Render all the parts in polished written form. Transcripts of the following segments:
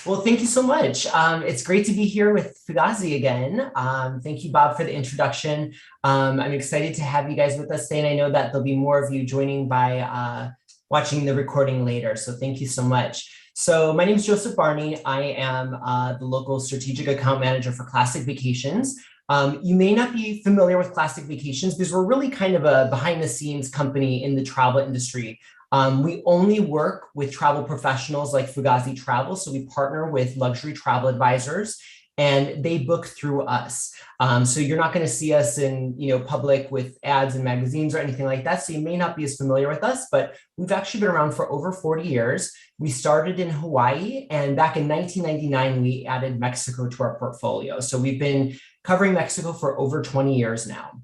Well, thank you so much. It's great to be here with Fugazi again. Thank you, Bob, for the introduction. I'm excited to have you guys with us today, and I know that there'll be more of you joining by watching the recording later. So thank you so much. So my name is Joseph Barney. I am the local strategic account manager for Classic Vacations. You may not be familiar with Classic Vacations because we're really kind of a behind the scenes company in the travel industry. We only work with travel professionals like Fugazi Travel. So we partner with luxury travel advisors and they book through us. So you're not going to see us in public with ads and magazines or anything like that. So you may not be as familiar with us, but we've actually been around for over 40 years. We started in Hawaii, and back in 1999, we added Mexico to our portfolio. So we've been covering Mexico for over 20 years now.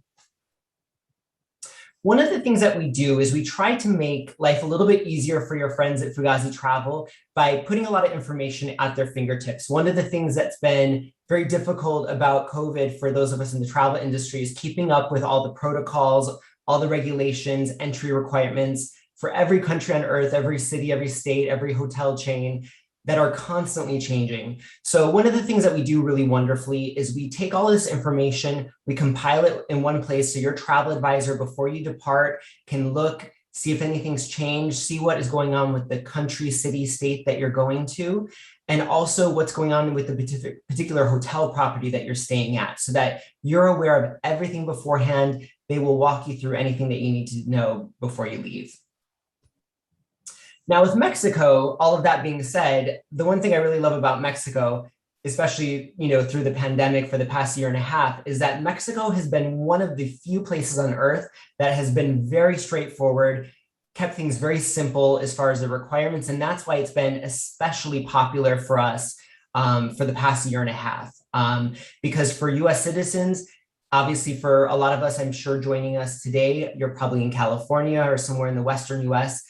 One of the things that we do is we try to make life a little bit easier for your friends at Fugazi Travel by putting a lot of information at their fingertips. One of the things that's been very difficult about COVID for those of us in the travel industry is keeping up with all the protocols, all the regulations, entry requirements for every country on earth, every city, every state, every hotel chain that are constantly changing. So one of the things that we do really wonderfully is we take all this information, we compile it in one place so your travel advisor before you depart can look, see if anything's changed, see what is going on with the country, city, state that you're going to, and also what's going on with the particular hotel property that you're staying at so that you're aware of everything beforehand. They will walk you through anything that you need to know before you leave. Now with Mexico, all of that being said, the one thing I really love about Mexico, especially through the pandemic for the past year and a half, is that Mexico has been one of the few places on earth that has been very straightforward, kept things very simple as far as the requirements, and that's why it's been especially popular for us for the past year and a half. Because for US citizens, obviously for a lot of us, I'm sure joining us today, you're probably in California or somewhere in the Western US.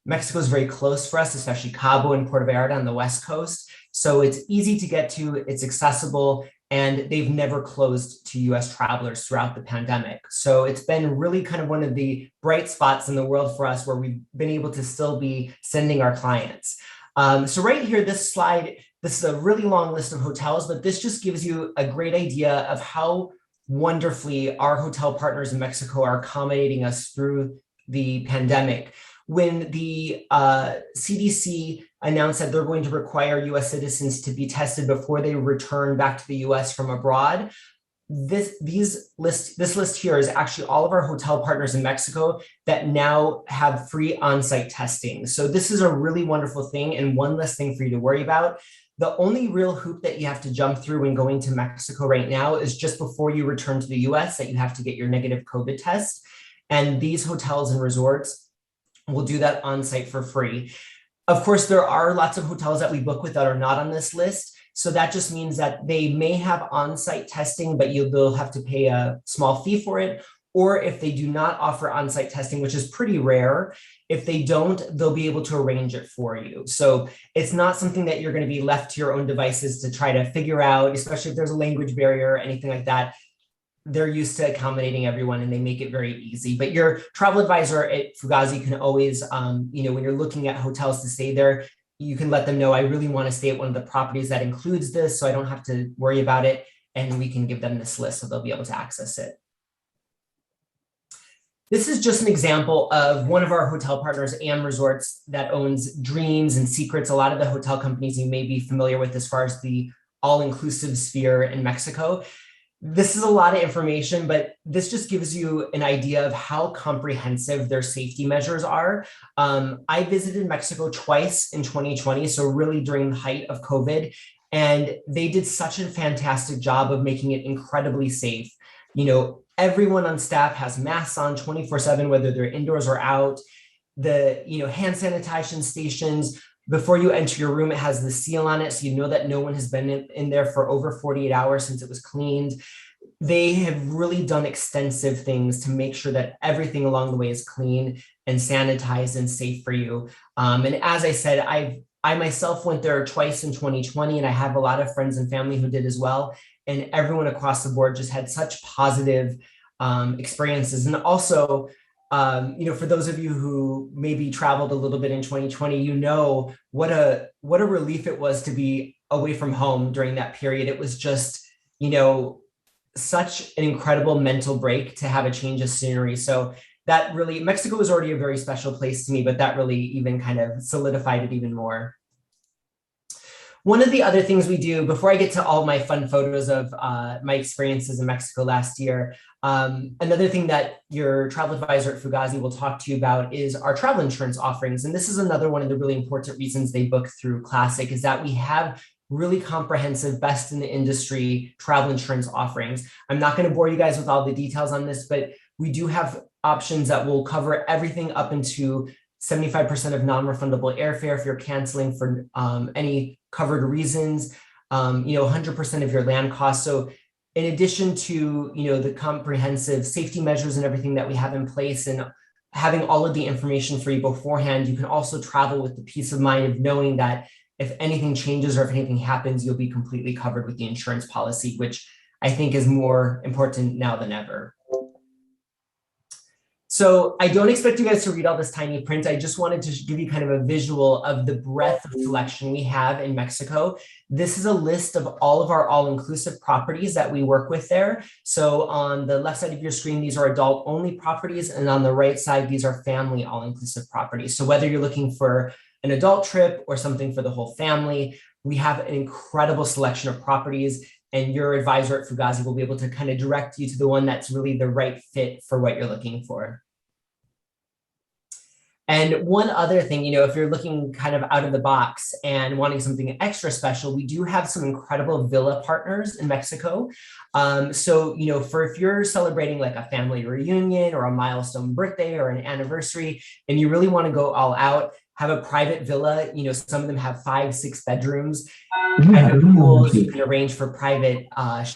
Mexico is very close for us, especially Cabo and Puerto Vallarta on the West Coast. So it's easy to get to, it's accessible, and they've never closed to US travelers throughout the pandemic. So it's been really kind of one of the bright spots in the world for us where we've been able to still be sending our clients. So right here, this slide, this is a really long list of hotels, but this just gives you a great idea of how wonderfully our hotel partners in Mexico are accommodating us through the pandemic. When the CDC announced that they're going to require US citizens to be tested before they return back to the US from abroad, this list here is actually all of our hotel partners in Mexico that now have free on-site testing. So this is a really wonderful thing and one less thing for you to worry about. The only real hoop that you have to jump through when going to Mexico right now is just before you return to the US that you have to get your negative COVID test. And these hotels and resorts will do that on site for free. Of course, there are lots of hotels that we book with that are not on this list. So that just means that they may have on-site testing, but they'll have to pay a small fee for it. Or if they do not offer on-site testing, which is pretty rare, if they don't, they'll be able to arrange it for you. So it's not something that you're going to be left to your own devices to try to figure out, especially if there's a language barrier or anything like that. They're used to accommodating everyone and they make it very easy. But your travel advisor at Fugazi can always, when you're looking at hotels to stay there, you can let them know, I really want to stay at one of the properties that includes this, so I don't have to worry about it. And we can give them this list so they'll be able to access it. This is just an example of one of our hotel partners, AM Resorts, that owns Dreams and Secrets, a lot of the hotel companies you may be familiar with as far as the all-inclusive sphere in Mexico. This is a lot of information, but this just gives you an idea of how comprehensive their safety measures are. I visited Mexico twice in 2020, so really during the height of COVID, and they did such a fantastic job of making it incredibly safe. Everyone on staff has masks on 24/7, whether they're indoors or out. The hand sanitation stations, before you enter your room, it has the seal on it, so you know that no one has been in there for over 48 hours since it was cleaned. They have really done extensive things to make sure that everything along the way is clean and sanitized and safe for you. And as I said, I myself went there twice in 2020, and I have a lot of friends and family who did as well. And everyone across the board just had such positive experiences. And also, For those of you who maybe traveled a little bit in 2020, what a relief it was to be away from home during that period. It was just, such an incredible mental break to have a change of scenery. So that really, Mexico was already a very special place to me, but that really even kind of solidified it even more. One of the other things we do, before I get to all my fun photos of my experiences in Mexico last year, another thing that your travel advisor at Fugazi will talk to you about is our travel insurance offerings. And this is another one of the really important reasons they book through Classic, is that we have really comprehensive, best in the industry travel insurance offerings. I'm not going to bore you guys with all the details on this, but we do have options that will cover everything up into 75% of non-refundable airfare if you're canceling for any covered reasons, 100% of your land costs. So in addition to, the comprehensive safety measures and everything that we have in place and having all of the information for you beforehand, you can also travel with the peace of mind of knowing that if anything changes or if anything happens, you'll be completely covered with the insurance policy, which I think is more important now than ever. So I don't expect you guys to read all this tiny print. I just wanted to give you kind of a visual of the breadth of selection we have in Mexico. This is a list of all of our all-inclusive properties that we work with there. So on the left side of your screen, these are adult-only properties, and on the right side, these are family all-inclusive properties. So whether you're looking for an adult trip or something for the whole family, we have an incredible selection of properties, and your advisor at Fugazi will be able to kind of direct you to the one that's really the right fit for what you're looking for. And one other thing, if you're looking kind of out of the box and wanting something extra special, we do have some incredible villa partners in Mexico. So, if you're celebrating like a family reunion or a milestone birthday or an anniversary, and you really want to go all out, have a private villa, some of them have 5-6 bedrooms, private pools, you can arrange for private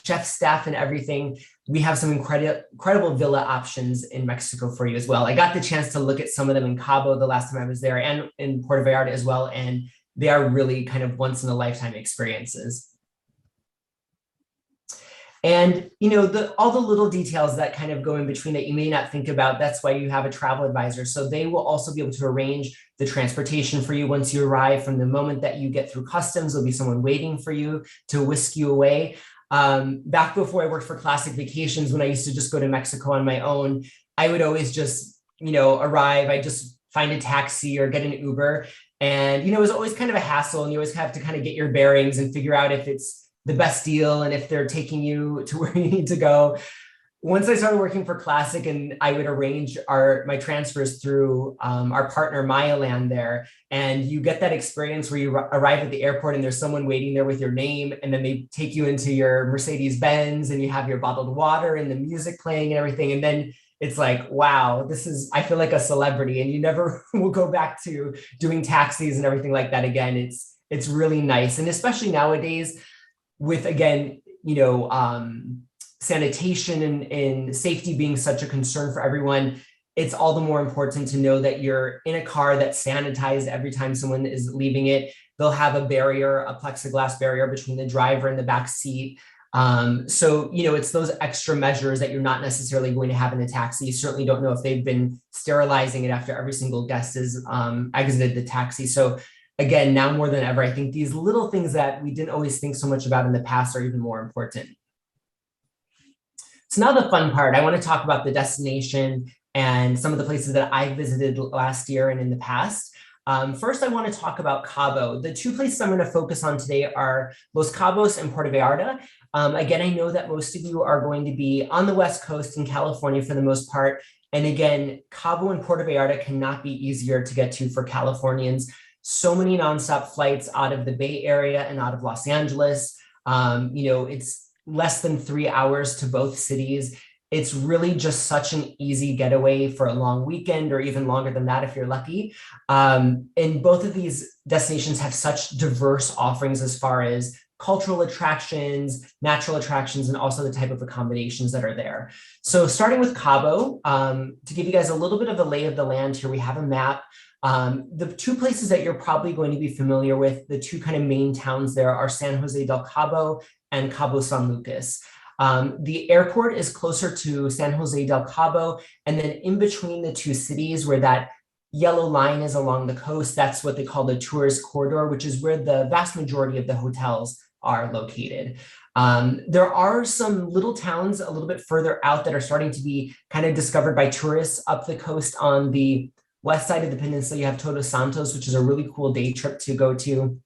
chef staff and everything. We have some incredible villa options in Mexico for you as well. I got the chance to look at some of them in Cabo the last time I was there, and in Puerto Vallarta as well, and they are really kind of once in a lifetime experiences. And, all the little details that kind of go in between that you may not think about, that's why you have a travel advisor. So they will also be able to arrange the transportation for you once you arrive. From the moment that you get through customs, there'll be someone waiting for you to whisk you away. Back before I worked for Classic Vacations, when I used to just go to Mexico on my own, I would always just, arrive. I just find a taxi or get an Uber. And, it was always kind of a hassle, and you always have to kind of get your bearings and figure out if it's the best deal and if they're taking you to where you need to go. Once I started working for Classic and I would arrange my transfers through our partner Mayaland there, and you get that experience where you arrive at the airport and there's someone waiting there with your name, and then they take you into your Mercedes Benz and you have your bottled water and the music playing and everything. And then it's like, wow, I feel like a celebrity, and you never will go back to doing taxis and everything like that again. It's really nice. And especially nowadays with, again, sanitation and safety being such a concern for everyone, it's all the more important to know that you're in a car that's sanitized every time someone is leaving it. They'll have a plexiglass barrier between the driver and the back seat. So, it's those extra measures that you're not necessarily going to have in a taxi. You certainly don't know if they've been sterilizing it after every single guest has exited the taxi. So again, now more than ever, I think these little things that we didn't always think so much about in the past are even more important. So now the fun part, I want to talk about the destination and some of the places that I visited last year and in the past. First, I want to talk about Cabo. The two places I'm going to focus on today are Los Cabos and Puerto Vallarta. Again, I know that most of you are going to be on the West Coast in California for the most part. And again, Cabo and Puerto Vallarta cannot be easier to get to for Californians. So many nonstop flights out of the Bay Area and out of Los Angeles. It's less than 3 hours to both cities. It's really just such an easy getaway for a long weekend, or even longer than that if you're lucky. And both of these destinations have such diverse offerings as far as cultural attractions, natural attractions, and also the type of accommodations that are there. So starting with Cabo, to give you guys a little bit of a lay of the land here, we have a map. The two places that you're probably going to be familiar with, the two kind of main towns there, are San Jose del Cabo and Cabo San Lucas. The airport is closer to San Jose del Cabo, and then in between the two cities where that yellow line is along the coast, that's what they call the tourist corridor, which is where the vast majority of the hotels are located. There are some little towns a little bit further out that are starting to be kind of discovered by tourists up the coast. On the west side of the peninsula, you have Todos Santos, which is a really cool day trip to go to.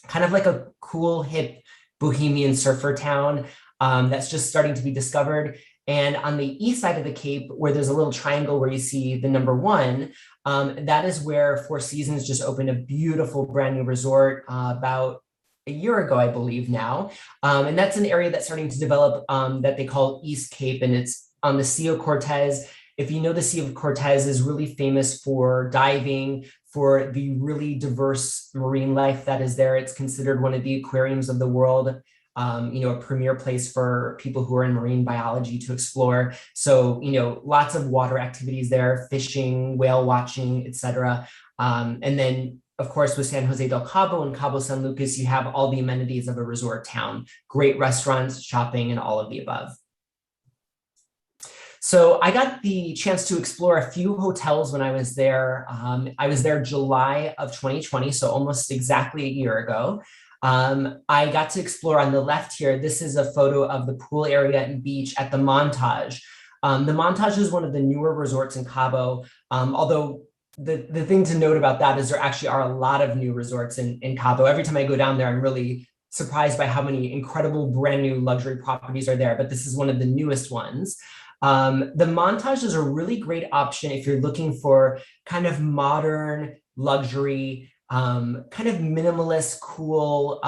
Kind of like a cool, hip, bohemian surfer town that's just starting to be discovered. And on the east side of the Cape, where there's a little triangle where you see the number 1, that is where Four Seasons just opened a beautiful brand new resort about a year ago, I believe now. And that's an area that's starting to develop that they call East Cape, and it's on the Sea of Cortez. If you know, the Sea of Cortez is really famous for diving, for the really diverse marine life that is there. It's considered one of the aquariums of the world, a premier place for people who are in marine biology to explore. So, lots of water activities there, fishing, whale watching, etc. And then, of course, with San Jose del Cabo and Cabo San Lucas, you have all the amenities of a resort town, great restaurants, shopping, and all of the above. So I got the chance to explore a few hotels when I was there. I was there July of 2020, so almost exactly a year ago. I got to explore on the left here. This is a photo of the pool area and beach at the Montage. The Montage is one of the newer resorts in Cabo, although the thing to note about that is there actually are a lot of new resorts in Cabo. Every time I go down there, I'm really surprised by how many incredible brand new luxury properties are there, but this is one of the newest ones. The Montage is a really great option if you're looking for kind of modern luxury, kind of minimalist, cool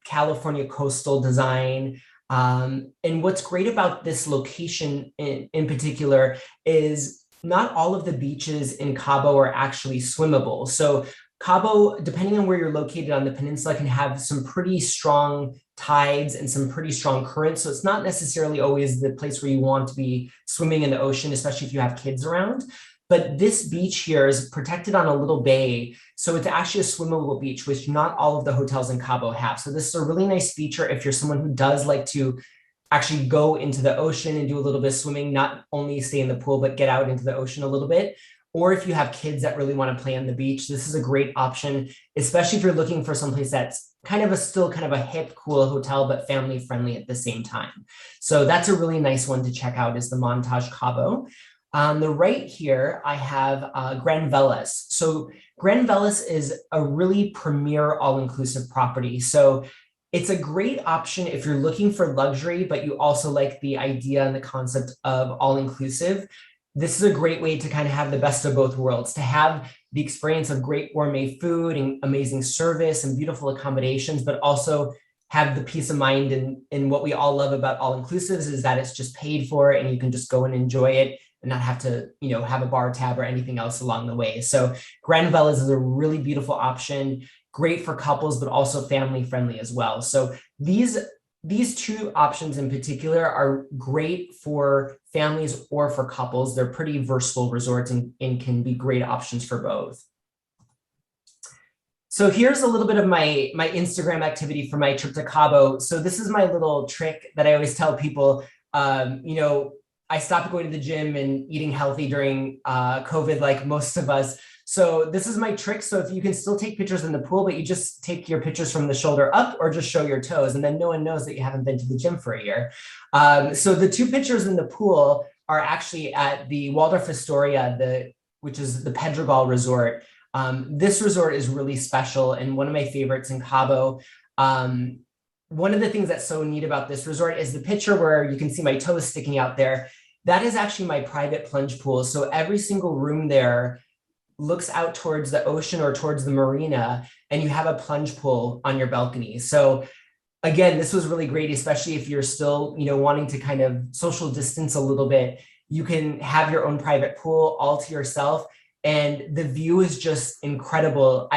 California coastal design. And what's great about this location in particular is not all of the beaches in Cabo are actually swimmable. So Cabo, depending on where you're located on the peninsula, can have some pretty strong tides and some pretty strong currents. So it's not necessarily always the place where you want to be swimming in the ocean, especially if you have kids around. But this beach here is protected on a little bay. So it's actually a swimmable beach, which not all of the hotels in Cabo have. So this is a really nice feature if you're someone who does like to actually go into the ocean and do a little bit of swimming, not only stay in the pool, but get out into the ocean a little bit. Or if you have kids that really want to play on the beach, this is a great option, especially if you're looking for someplace that's still kind of a hip, cool hotel, but family friendly at the same time. So that's a really nice one to check out, is the Montage Cabo. On the right here, I have Gran Velas. So Gran Velas is a really premier all-inclusive property. So it's a great option if you're looking for luxury, but you also like the idea and the concept of all-inclusive. This is a great way to kind of have the best of both worlds, to have the experience of great gourmet food and amazing service and beautiful accommodations, but also have the peace of mind. And what we all love about all-inclusives is that it's just paid for and you can just go and enjoy it and not have to, have a bar tab or anything else along the way. So Gran Velas is a really beautiful option, great for couples, but also family friendly as well. So these two options in particular are great for families or for couples. They're pretty versatile resorts and can be great options for both. So here's a little bit of my Instagram activity for my trip to Cabo. So this is my little trick that I always tell people. I stopped going to the gym and eating healthy during COVID, like most of us. So this is my trick. So if you can still take pictures in the pool, but you just take your pictures from the shoulder up or just show your toes, and then no one knows that you haven't been to the gym for a year. So the two pictures in the pool are actually at the Waldorf Astoria, which is the Pedregal Resort. This resort is really special and one of my favorites in Cabo. One of the things that's so neat about this resort is the picture where you can see my toes sticking out there. That is actually my private plunge pool. So every single room there looks out towards the ocean or towards the marina, and you have a plunge pool on your balcony. So again, this was really great, especially if you're still, wanting to kind of social distance a little bit. You can have your own private pool all to yourself, and the view is just incredible.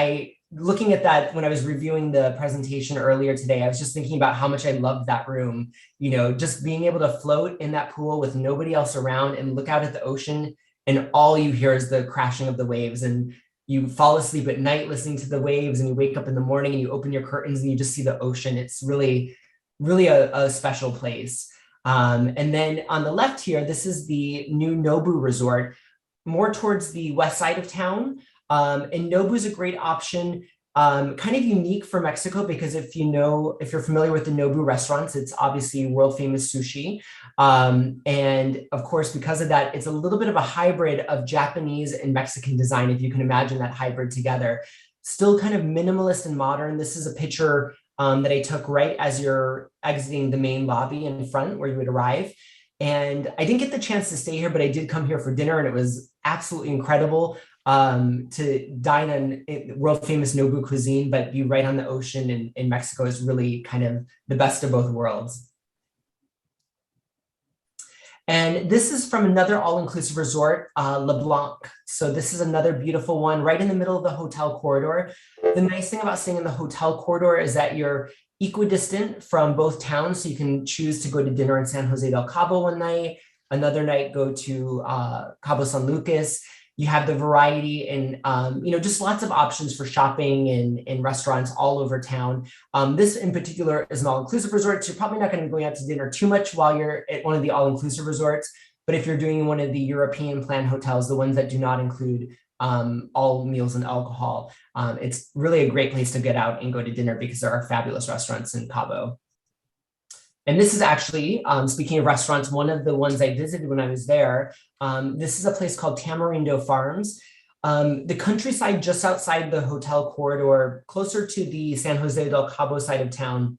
Looking at that when I was reviewing the presentation earlier today, I was just thinking about how much I loved that room. Just being able to float in that pool with nobody else around and look out at the ocean, and all you hear is the crashing of the waves, and you fall asleep at night listening to the waves, and you wake up in the morning and you open your curtains and you just see the ocean. It's really, really a special place. And then on the left here, this is the new Nobu Resort, more towards the west side of town. And Nobu is a great option, kind of unique for Mexico, because if you're familiar with the Nobu restaurants, it's obviously world famous sushi. And of course, because of that, it's a little bit of a hybrid of Japanese and Mexican design, if you can imagine that hybrid together. Still kind of minimalist and modern. This is a picture that I took right as you're exiting the main lobby in front where you would arrive. And I didn't get the chance to stay here, but I did come here for dinner, and it was absolutely incredible to dine on world famous Nobu cuisine, but be right on the ocean in Mexico is really kind of the best of both worlds. And this is from another all-inclusive resort, Leblanc. So this is another beautiful one right in the middle of the hotel corridor. The nice thing about staying in the hotel corridor is that you're equidistant from both towns. So you can choose to go to dinner in San Jose del Cabo one night, another night go to Cabo San Lucas. You have the variety and just lots of options for shopping and restaurants all over town. This in particular is an all-inclusive resort, so you're probably not going to be going out to dinner too much while you're at one of the all-inclusive resorts. But if you're doing one of the European plan hotels, the ones that do not include all meals and alcohol, it's really a great place to get out and go to dinner because there are fabulous restaurants in Cabo. And this is actually, speaking of restaurants, one of the ones I visited when I was there. This is a place called Tamarindo Farms. The countryside just outside the hotel corridor, closer to the San Jose del Cabo side of town,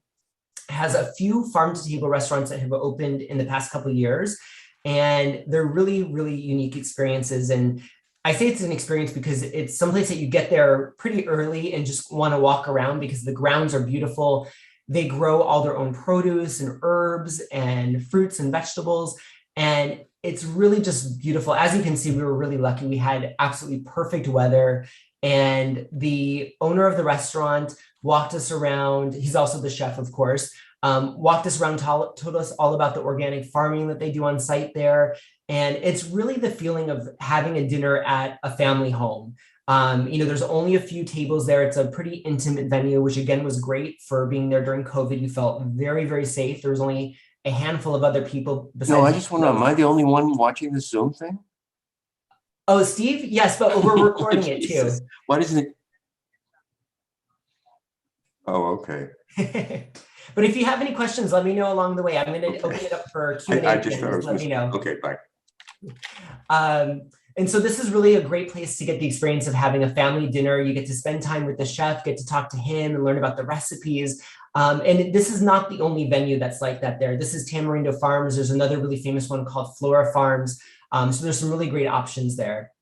has a few farm-to-table restaurants that have opened in the past couple of years. And they're really, really unique experiences. And I say it's an experience because it's someplace that you get there pretty early and just want to walk around because the grounds are beautiful. They grow all their own produce and herbs and fruits and vegetables. And it's really just beautiful. As you can see, we were really lucky. We had absolutely perfect weather. And the owner of the restaurant walked us around. He's also the chef, of course. Walked us around, told us all about the organic farming that they do on site there. And it's really the feeling of having a dinner at a family home. There's only a few tables there. It's a pretty intimate venue, which again was great for being there during COVID. You felt very, very safe. There was only a handful of other people. No, I just wonder, am I the only one watching this Zoom thing? Oh, Steve? Yes, but we're recording it too. Why doesn't it? Oh, okay. But if you have any questions, let me know along the way. I'm going to open it up for Q&A. Let me know. Okay, bye. And so this is really a great place to get the experience of having a family dinner. You get to spend time with the chef, get to talk to him and learn about the recipes. And this is not the only venue that's like that there. This is Tamarindo Farms. There's another really famous one called Flora Farms. So there's some really great options there.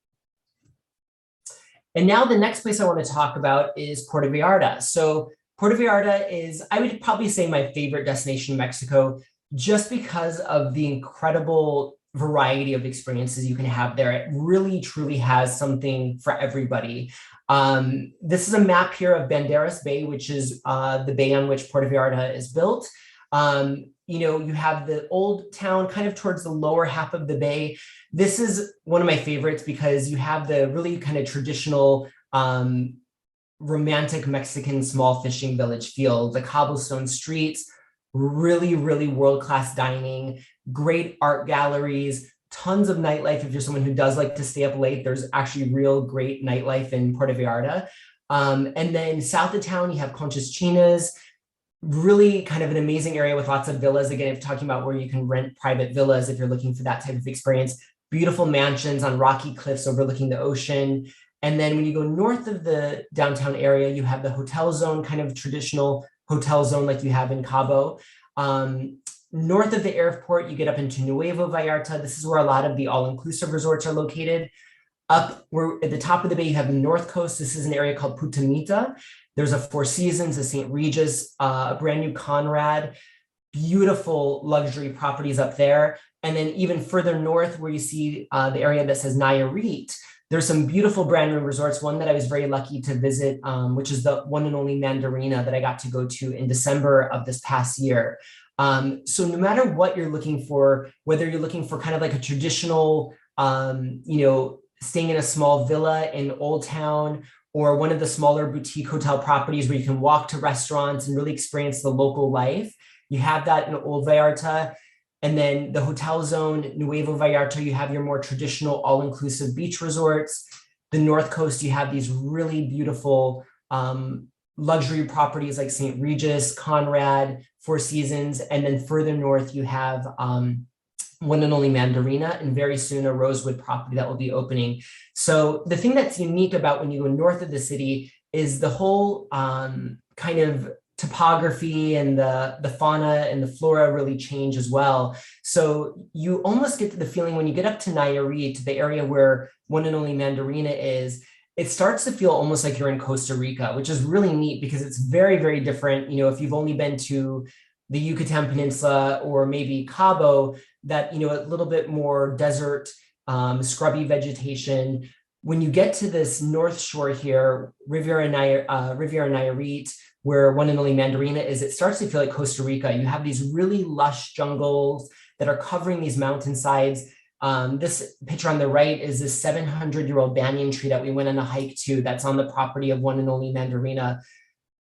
And now the next place I want to talk about is Puerto Vallarta. So Puerto Vallarta is, I would probably say, my favorite destination in Mexico, just because of the incredible variety of experiences you can have there. It really, truly has something for everybody. This is a map here of Banderas Bay, which is the bay on which Puerto Vallarta is built. You have the old town kind of towards the lower half of the bay. This is one of my favorites because you have the really kind of traditional romantic Mexican small fishing village feel, the cobblestone streets, really, really world-class dining, great art galleries, tons of nightlife. If you're someone who does like to stay up late, there's actually real great nightlife in Puerto Vallarta. And then south of town, you have Conchas Chinas, really kind of an amazing area with lots of villas. Again, if talking about where you can rent private villas, if you're looking for that type of experience, beautiful mansions on rocky cliffs overlooking the ocean. And then when you go north of the downtown area, you have the hotel zone, kind of traditional hotel zone like you have in Cabo. North of the airport, you get up into Nuevo Vallarta. This is where a lot of the all-inclusive resorts are located. Up where at the top of the bay, you have the North Coast. This is an area called Putamita. There's a Four Seasons, a St. Regis, a brand new Conrad, beautiful luxury properties up there. And then even further north where you see the area that says Nayarit, there's some beautiful brand new resorts. One that I was very lucky to visit, which is the one and only Mandarina that I got to go to in December of this past year. So no matter what you're looking for, whether you're looking for kind of like a traditional, staying in a small villa in Old Town, or one of the smaller boutique hotel properties where you can walk to restaurants and really experience the local life, you have that in Old Vallarta. And then the hotel zone, Nuevo Vallarta, you have your more traditional all-inclusive beach resorts. The North Coast, you have these really beautiful luxury properties like St. Regis, Conrad, Four Seasons. And then further north, you have one and only Mandarina, and very soon a Rosewood property that will be opening. So the thing that's unique about when you go north of the city is the whole kind of topography and the fauna and the flora really change as well. So you almost get to the feeling when you get up to Nayarit, the area where one and only Mandarina is, it starts to feel almost like you're in Costa Rica, which is really neat because it's very, very different. You know, if you've only been to the Yucatan Peninsula or maybe Cabo, that, you know, a little bit more desert, scrubby vegetation. When you get to this north shore here, Riviera Nayarit, where one and only Mandarina is, it starts to feel like Costa Rica. You have these really lush jungles that are covering these mountainsides. This picture on the right is this 700-year-old banyan tree that we went on a hike to that's on the property of one and only Mandarina.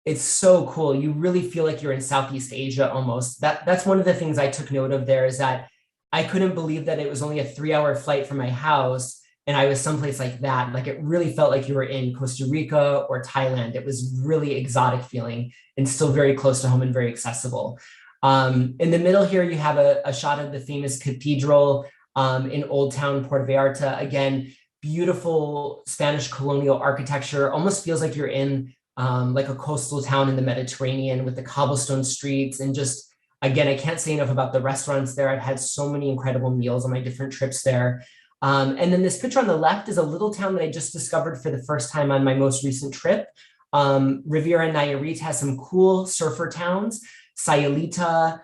It's so cool. You really feel like you're in Southeast Asia almost. That's one of the things I took note of there, is that I couldn't believe that it was only a 3-hour flight from my house and I was someplace like that. Like, it really felt like you were in Costa Rica or Thailand. It was really exotic feeling and still very close to home and very accessible. In the middle here, you have a shot of the famous cathedral in Old Town, Puerto Vallarta. Again, beautiful Spanish colonial architecture. Almost feels like you're in like a coastal town in the Mediterranean with the cobblestone streets. And just, again, I can't say enough about the restaurants there. I've had so many incredible meals on my different trips there. And then this picture on the left is a little town that I just discovered for the first time on my most recent trip. Riviera Nayarit has some cool surfer towns, Sayulita,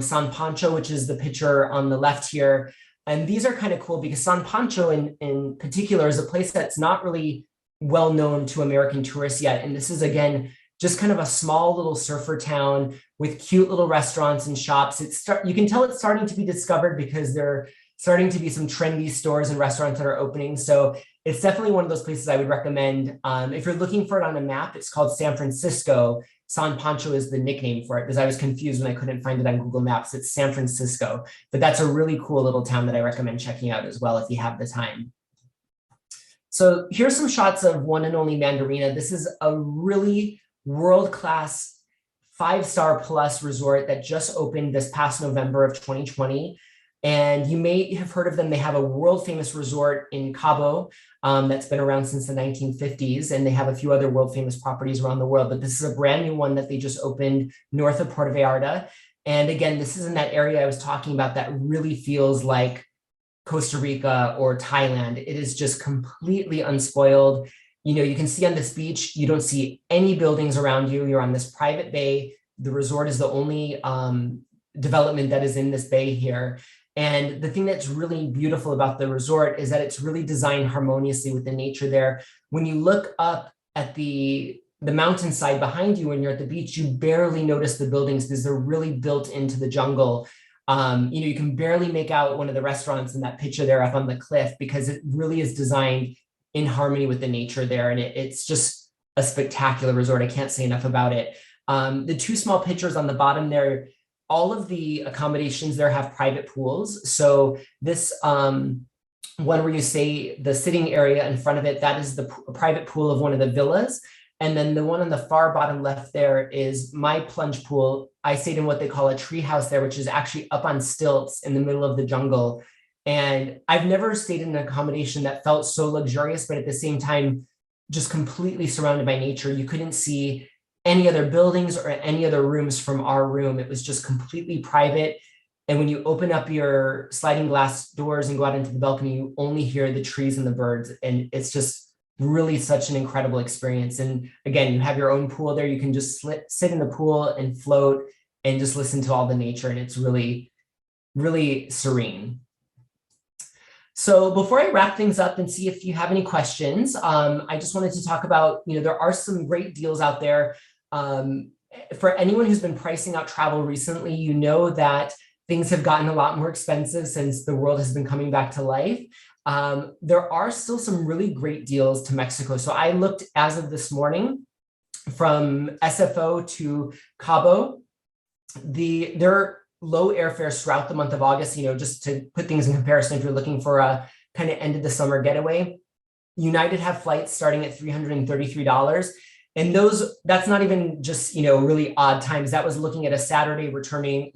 San Pancho, which is the picture on the left here. And these are kind of cool because San Pancho in particular is a place that's not really well known to American tourists yet. And this is, again, just kind of a small little surfer town with cute little restaurants and shops. You can tell it's starting to be discovered because there are starting to be some trendy stores and restaurants that are opening. So it's definitely one of those places I would recommend. If you're looking for it on a map, it's called San Francisco. San Pancho is the nickname for it because I was confused when I couldn't find it on Google Maps. It's San Francisco, but that's a really cool little town that I recommend checking out as well if you have the time. So here's some shots of one and only Mandarina. This is a really world-class 5-star plus resort that just opened this past November of 2020. And you may have heard of them. They have a world famous resort in Cabo that's been around since the 1950s. And they have a few other world famous properties around the world, but this is a brand new one that they just opened north of Puerto Vallarta. And again, this is in that area I was talking about that really feels like Costa Rica or Thailand. It is just completely unspoiled. You know, you can see on this beach, you don't see any buildings around you. You're on this private bay. The resort is the only development that is in this bay here. And the thing that's really beautiful about the resort is that it's really designed harmoniously with the nature there. When you look up at the mountainside behind you when you're at the beach, you barely notice the buildings because they're really built into the jungle. You know, you can barely make out one of the restaurants in that picture there up on the cliff because it really is designed in harmony with the nature there. And it's just a spectacular resort. I can't say enough about it. The two small pictures on the bottom there, all of the accommodations there have private pools. So this one where you say the sitting area in front of it, that is the private pool of one of the villas. And then the one on the far bottom left there is my plunge pool. I stayed in what they call a tree house there, which is actually up on stilts in the middle of the jungle. And I've never stayed in an accommodation that felt so luxurious, but at the same time, just completely surrounded by nature. You couldn't see any other buildings or any other rooms from our room. It was just completely private. And when you open up your sliding glass doors and go out into the balcony, you only hear the trees and the birds. And it's just really such an incredible experience. And again, you have your own pool there. You can just sit in the pool and float and just listen to all the nature. And it's really, really serene. So before I wrap things up and see if you have any questions, I just wanted to talk about, you know, there are some great deals out there. For anyone who's been pricing out travel recently, you know that things have gotten a lot more expensive since the world has been coming back to life. There are still some really great deals to Mexico. So I looked as of this morning from SFO to Cabo. There are low airfares throughout the month of August, just to put things in comparison, if you're looking for a kind of end of the summer getaway, United have flights starting at $333. And that's not even just, really odd times. That was looking at a Saturday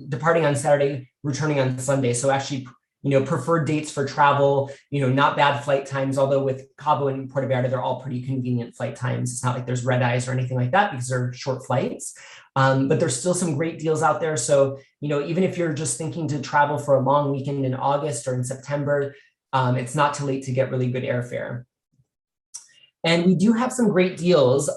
departing on Saturday, returning on Sunday. So actually, preferred dates for travel, not bad flight times, although with Cabo and Puerto Vallarta, they're all pretty convenient flight times. It's not like there's red eyes or anything like that because they're short flights. But there's still some great deals out there. So, even if you're just thinking to travel for a long weekend in August or in September, it's not too late to get really good airfare. And we do have some great deals.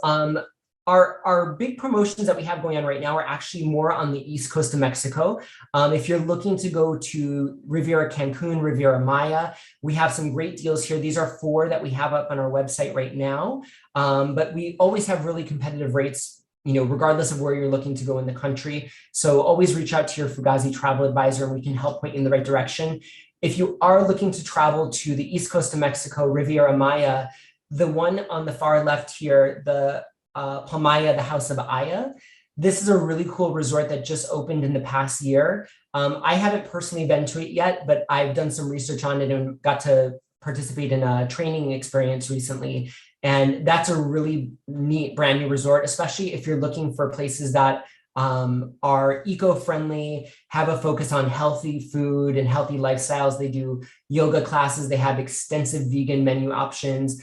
Our big promotions that we have going on right now are actually more on the East Coast of Mexico. If you're looking to go to Riviera Cancun, Riviera Maya, we have some great deals here. These are 4 that we have up on our website right now. But we always have really competitive rates, regardless of where you're looking to go in the country. So always reach out to your Fugazi travel advisor and we can help point you in the right direction. If you are looking to travel to the East Coast of Mexico, Riviera Maya, the one on the far left here, the Palmaya, the House of Aya. This is a really cool resort that just opened in the past year. I haven't personally been to it yet, but I've done some research on it and got to participate in a training experience recently. And that's a really neat brand new resort, especially if you're looking for places that are eco-friendly, have a focus on healthy food and healthy lifestyles. They do yoga classes. They have extensive vegan menu options.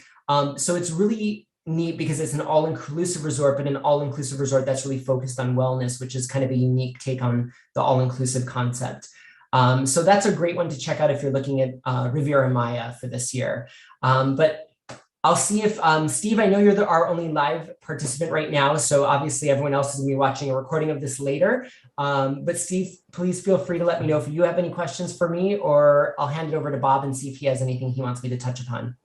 So it's really neat because it's an all-inclusive resort, but an all-inclusive resort that's really focused on wellness, which is kind of a unique take on the all-inclusive concept. So that's a great one to check out if you're looking at Riviera Maya for this year. But I'll see if, Steve, I know you're our only live participant right now, so obviously everyone else is gonna be watching a recording of this later. But Steve, please feel free to let me know if you have any questions for me, or I'll hand it over to Bob and see if he has anything he wants me to touch upon.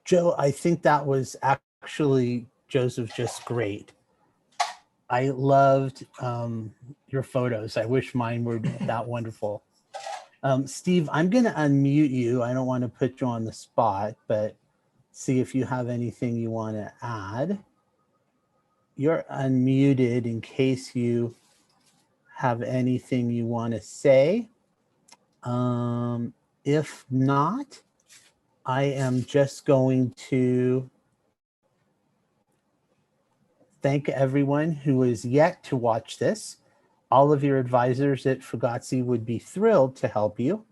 Joe, I think that was actually, Joseph, just great. I loved your photos. I wish mine were that wonderful. Steve, I'm going to unmute you. I don't want to put you on the spot, but see if you have anything you want to add. You're unmuted in case you have anything you want to say. If not, I am just going to thank everyone who is yet to watch this. All of your advisors at Fugazi would be thrilled to help you.